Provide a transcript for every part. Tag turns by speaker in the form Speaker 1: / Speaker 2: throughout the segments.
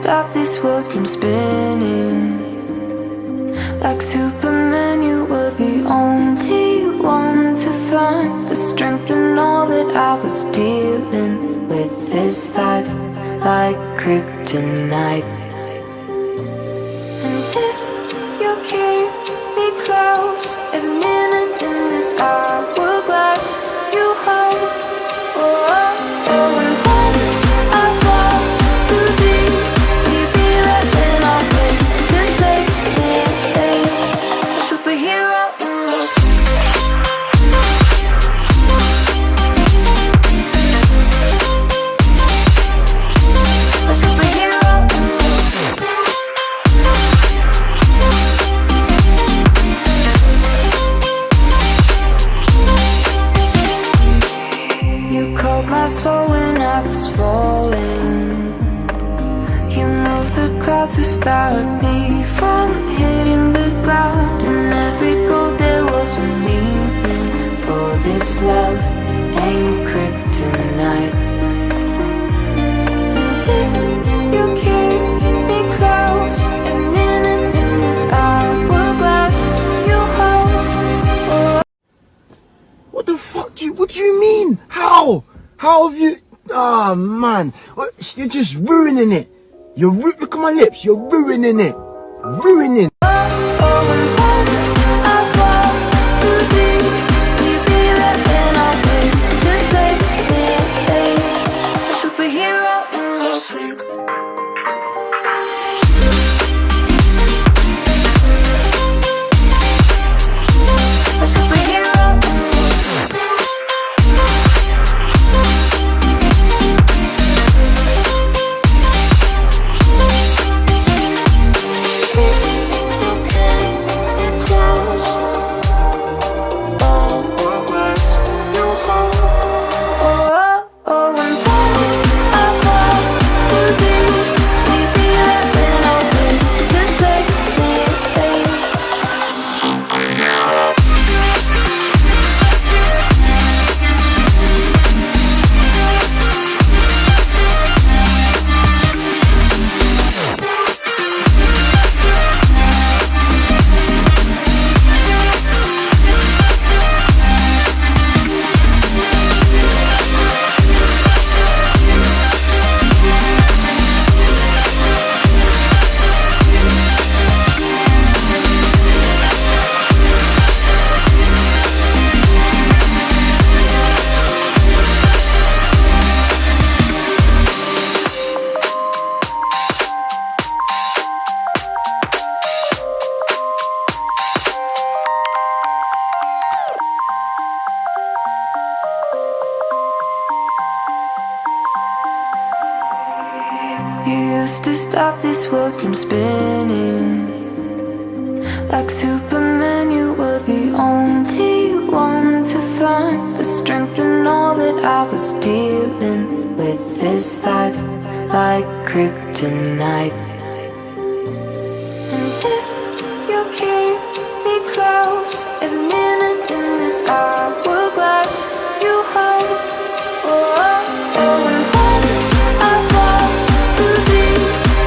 Speaker 1: stop this world from spinning. Like Superman, you were the only one to find the strength in all that I was dealing with this life, like kryptonite. And if you keep me close, every minute in this hourglass you hold. Oh, oh, oh, and when I fall too deep, maybe then I'll wait to save me, a superhero in me. A superhero in me. You called my soul when I was falling. You moved the clouds to stop me from hitting the ground. In every goal there was a meaning, for this love ain't kryptonite. And if you keep me close, every minute in this hourglass you hold. Oh.
Speaker 2: What the fuck what do you mean? How? How have you? Ah, man. You're just ruining it. Look at my lips. You're ruining it. Ruining.
Speaker 1: Oh, and when I fall too deep, maybe then I'll wait to save me, a superhero in me. A superhero in me. You used to stop this world from spinning. Like Superman, you were the only one to find the strength in all that I was dealing with this life, like kryptonite. And if you keep me close, every minute in this hourglass you hold. Oh, oh, oh, and when I fall too deep,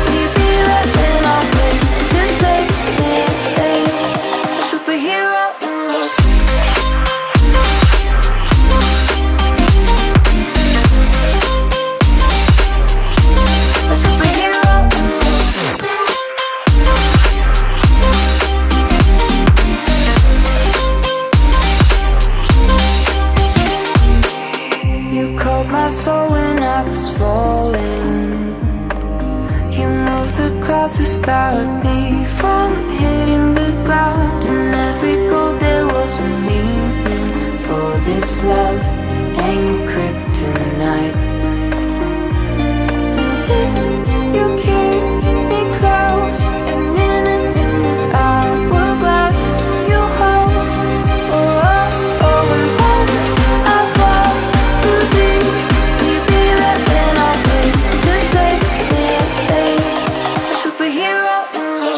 Speaker 1: maybe then I'll wait to save me, a superhero in me. A superhero in me. You called my soul when I was falling. You moved the clouds to stop me from hitting the ground. In every goal there was a meaning, for this love ain't kryptonite. And if you keep me close, every minute in this hourglass you hold. Oh, oh, oh, and when I fall too deep, maybe then I'll wait to save me, a superhero in me.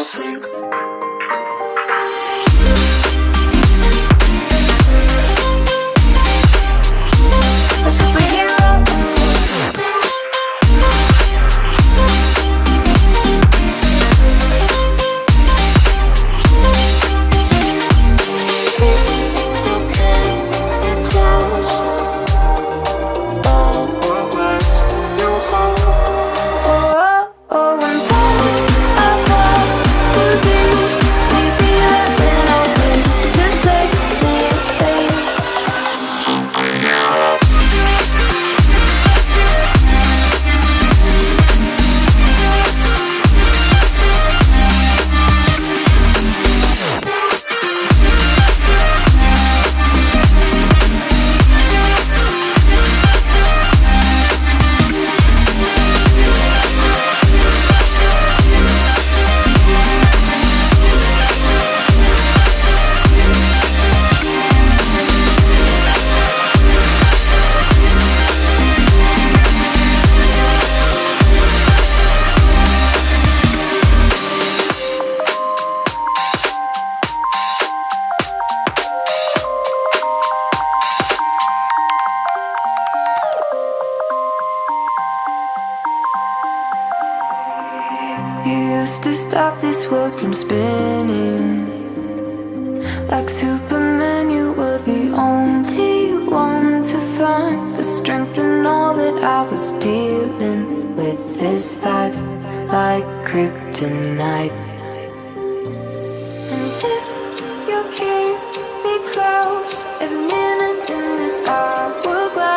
Speaker 1: used to stop this world from spinning. Like Superman, you were the only one to find the strength in all that I was dealing with this life, like kryptonite. And if you keep me close, every minute in this hourglass,